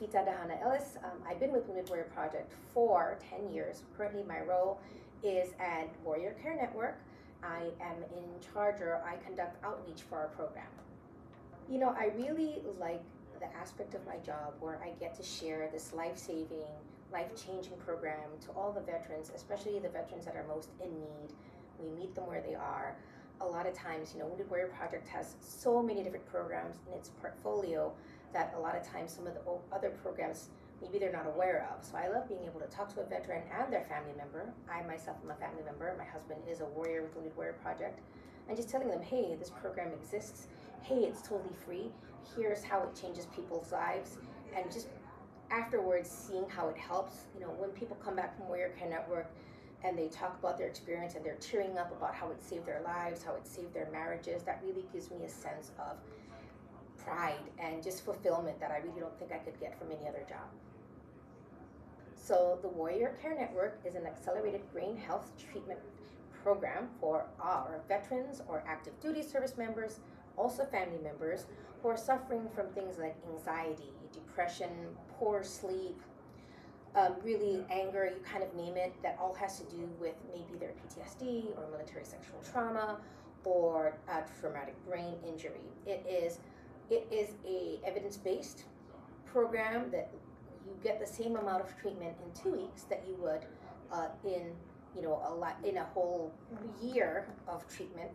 Fitha Dahana-Ellis. I've been with Wounded Warrior Project for 10 years. Currently, my role is at Warrior Care Network. I am in charge, or I conduct outreach for our program. You know, I really like the aspect of my job where I get to share this life-saving, life-changing program to all the veterans, especially the veterans that are most in need. We meet them where they are. A lot of times, you know, Wounded Warrior Project has so many different programs in its portfolio that a lot of times some of the other programs, maybe they're not aware of. So I love being able to talk to a veteran and their family member. I myself am a family member. My husband is a warrior with Wounded Warrior Project. And just telling them, hey, this program exists. Hey, it's totally free. Here's how it changes people's lives. And just afterwards, seeing how it helps. You know, when people come back from Warrior Care Network and they talk about their experience and they're tearing up about how it saved their lives, how it saved their marriages, that really gives me a sense of pride and just fulfillment that I really don't think I could get from any other job. So the Warrior Care Network is an accelerated brain health treatment program for our veterans or active duty service members, also family members who are suffering from things like anxiety, depression, poor sleep, really anger, you kind of name it, that all has to do with maybe their PTSD or military sexual trauma or traumatic brain injury. It is a evidence-based program that you get the same amount of treatment in 2 weeks that you would in a whole year of treatment.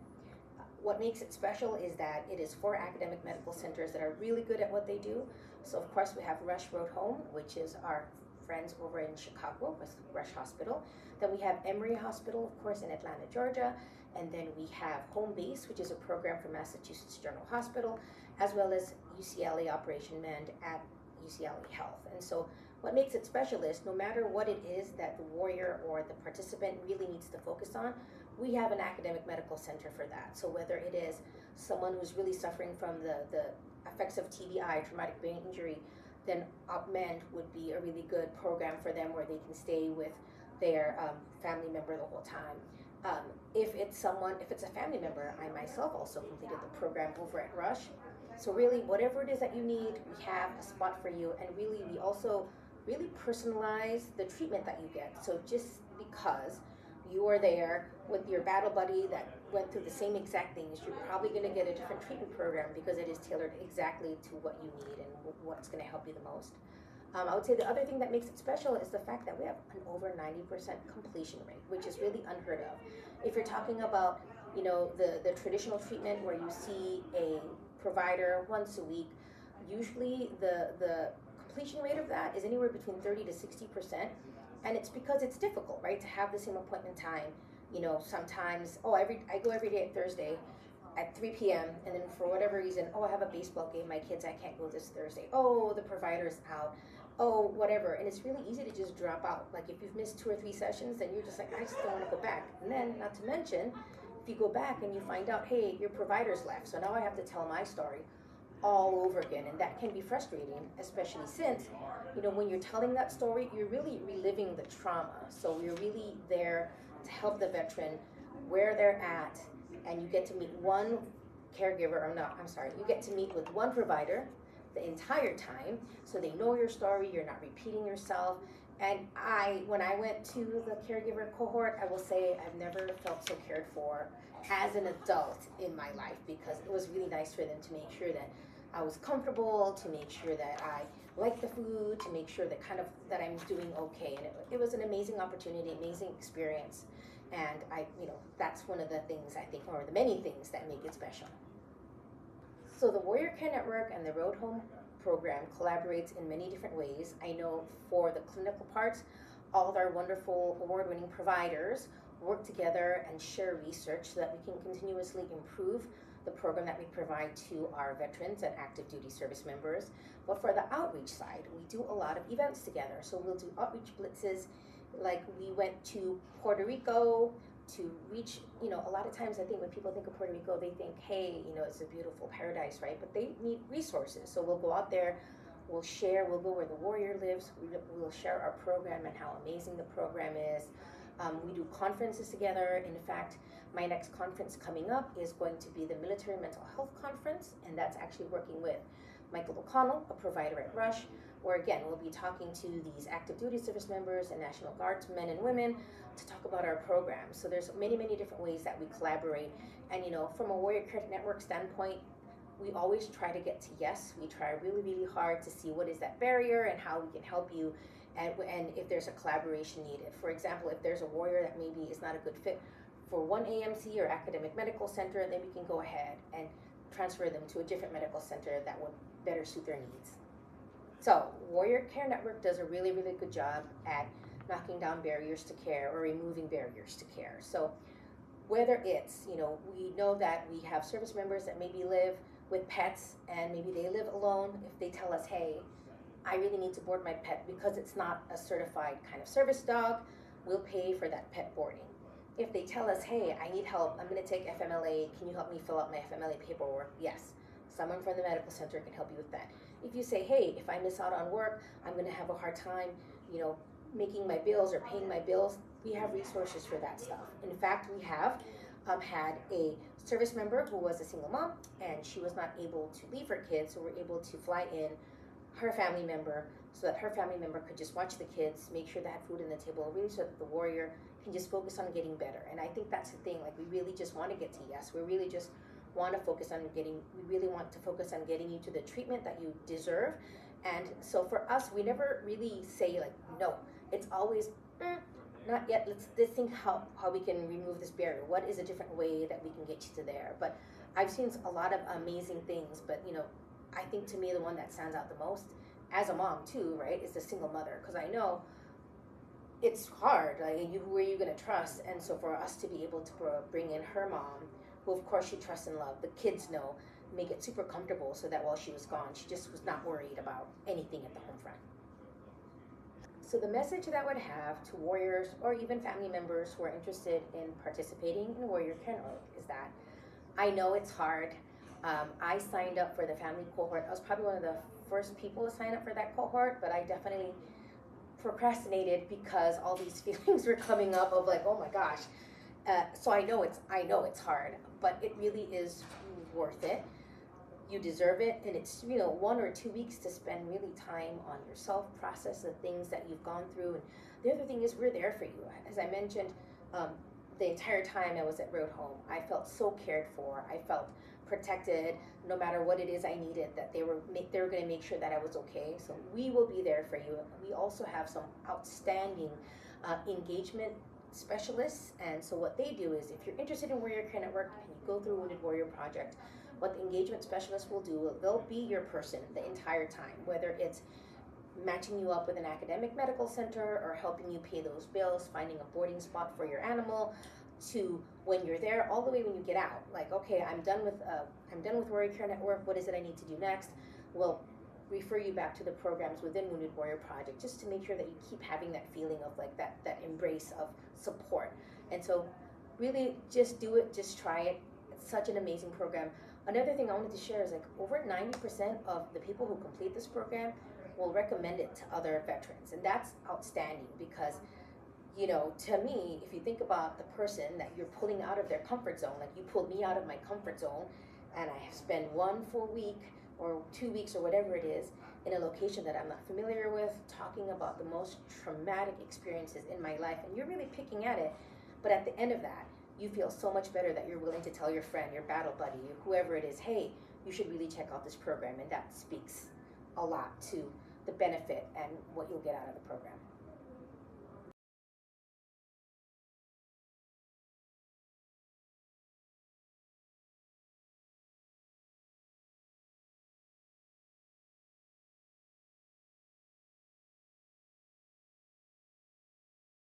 What makes it special is that it is for academic medical centers that are really good at what they do. So of course we have Rush Road Home, which is our friends over in Chicago with Rush Hospital. Then we have Emory Hospital, of course, in Atlanta, Georgia. And then we have Home Base, which is a program from Massachusetts General Hospital, as well as UCLA Operation Mend at UCLA Health. And so what makes it special is no matter what it is that the warrior or the participant really needs to focus on, we have an academic medical center for that. So whether it is someone who's really suffering from the effects of TBI, traumatic brain injury, then UpMend would be a really good program for them where they can stay with their family member the whole time. If it's a family member, I myself also completed the program over at Rush. So really, whatever it is that you need, we have a spot for you. And really, we also really personalize the treatment that you get. So just because you are there with your battle buddy that went through the same exact things, you're probably going to get a different treatment program because it is tailored exactly to what you need and what's going to help you the most. I would say the other thing that makes it special is the fact that we have an over 90% completion rate, which is really unheard of. If you're talking about, you know, the traditional treatment where you see a provider once a week, usually the completion rate of that is anywhere between 30 to 60%. And it's because it's difficult, right, to have the same appointment time. You know, sometimes, I go every day at Thursday at 3 p.m. and then for whatever reason, I have a baseball game, my kids, I can't go this Thursday. The provider's out. Whatever. And it's really easy to just drop out. Like if you've missed 2 or 3 sessions, then you're just like, I just don't want to go back. And then, not to mention, if you go back and you find out, hey, your provider's left, so now I have to tell my story all over again, and that can be frustrating, especially since, you know, when you're telling that story, you're really reliving the trauma. So you're really there to help the veteran where they're at, and you get to meet one caregiver, you get to meet with one provider the entire time, so they know your story, you're not repeating yourself. And when I went to the caregiver cohort, I will say I've never felt so cared for as an adult in my life, because it was really nice for them to make sure that I was comfortable, to make sure that I liked the food, to make sure that I'm doing okay. And it was an amazing opportunity, amazing experience. And that's one of the things I think, or the many things that make it special. So the Warrior Care Network and the Road Home program collaborates in many different ways. I know for the clinical parts, all of our wonderful award-winning providers work together and share research so that we can continuously improve the program that we provide to our veterans and active duty service members. But for the outreach side, we do a lot of events together. So we'll do outreach blitzes, like we went to Puerto Rico to reach, a lot of times I think when people think of Puerto Rico, they think, hey, it's a beautiful paradise, right? But they need resources. So we'll go out there, we'll go where the warrior lives, we'll share our program and how amazing the program is. We do conferences together. In fact, my next conference coming up is going to be the Military Mental Health Conference, and that's actually working with Michael O'Connell, a provider at Rush, where again, we'll be talking to these active duty service members and National Guardsmen and women to talk about our program. So there's many, many different ways that we collaborate. And from a Warrior Care Network standpoint, we always try to get to yes. We try really, really hard to see what is that barrier and how we can help you, and if there's a collaboration needed. For example, if there's a warrior that maybe is not a good fit for one AMC or academic medical center, then we can go ahead and transfer them to a different medical center that would better suit their needs. So Warrior Care Network does a really, really good job at knocking down barriers to care or removing barriers to care. So whether it's, we know that we have service members that maybe live with pets and maybe they live alone. If they tell us, hey, I really need to board my pet because it's not a certified kind of service dog, we'll pay for that pet boarding. If they tell us, hey, I need help, I'm going to take FMLA, can you help me fill out my FMLA paperwork? Yes, someone from the medical center can help you with that. If you say, hey, if I miss out on work, I'm going to have a hard time, making my bills or paying my bills, we have resources for that stuff. In fact, we have had a service member who was a single mom, and she was not able to leave her kids, so we're able to fly in her family member so that her family member could just watch the kids, make sure they had food on the table, really so that the warrior can just focus on getting better. And I think that's the thing, we really just want to get to yes. We really just want to focus on getting you to the treatment that you deserve. And so for us, we never really say no. It's always, not yet, let's think how we can remove this barrier. What is a different way that we can get you to there? But I've seen a lot of amazing things, but I think to me the one that stands out the most, as a mom too, right, is the single mother. Because I know it's hard, who are you going to trust? And so for us to be able to bring in her mom, who of course she trusts and loves, the kids know, make it super comfortable so that while she was gone, she just was not worried about anything at the home front. So the message that I would have to warriors or even family members who are interested in participating in Warrior Care Network is that I know it's hard. I signed up for the family cohort. I was probably one of the first people to sign up for that cohort, but I definitely procrastinated because all these feelings were coming up of oh my gosh. So I know it's hard, but it really is worth it. You deserve it, and it's 1 or 2 weeks to spend really time on yourself, process the things that you've gone through. And the other thing is we're there for you. As I mentioned, the entire time I was at Road Home, I felt so cared for. I felt protected no matter what it is I needed, that they were going to make sure that I was okay. So we will be there for you. We also have some outstanding engagement specialists, and so what they do is, if you're interested in Warrior Care Network and you go through Wounded Warrior Project, what the engagement specialist will do, they'll be your person the entire time, whether it's matching you up with an academic medical center or helping you pay those bills, finding a boarding spot for your animal, to when you're there, all the way when you get out. Okay, I'm done with Warrior Care Network. What is it I need to do next? We'll refer you back to the programs within Wounded Warrior Project, just to make sure that you keep having that feeling of that embrace of support. And so really just do it, just try it. It's such an amazing program. Another thing I wanted to share is over 90% of the people who complete this program will recommend it to other veterans. And that's outstanding because, to me, if you think about the person that you're pulling out of their comfort zone, you pulled me out of my comfort zone, and I have spent 1 full week or 2 weeks or whatever it is in a location that I'm not familiar with, talking about the most traumatic experiences in my life, and you're really picking at it. But at the end of that, you feel so much better that you're willing to tell your friend, your battle buddy, whoever it is, hey, you should really check out this program. And that speaks a lot to the benefit and what you'll get out of the program.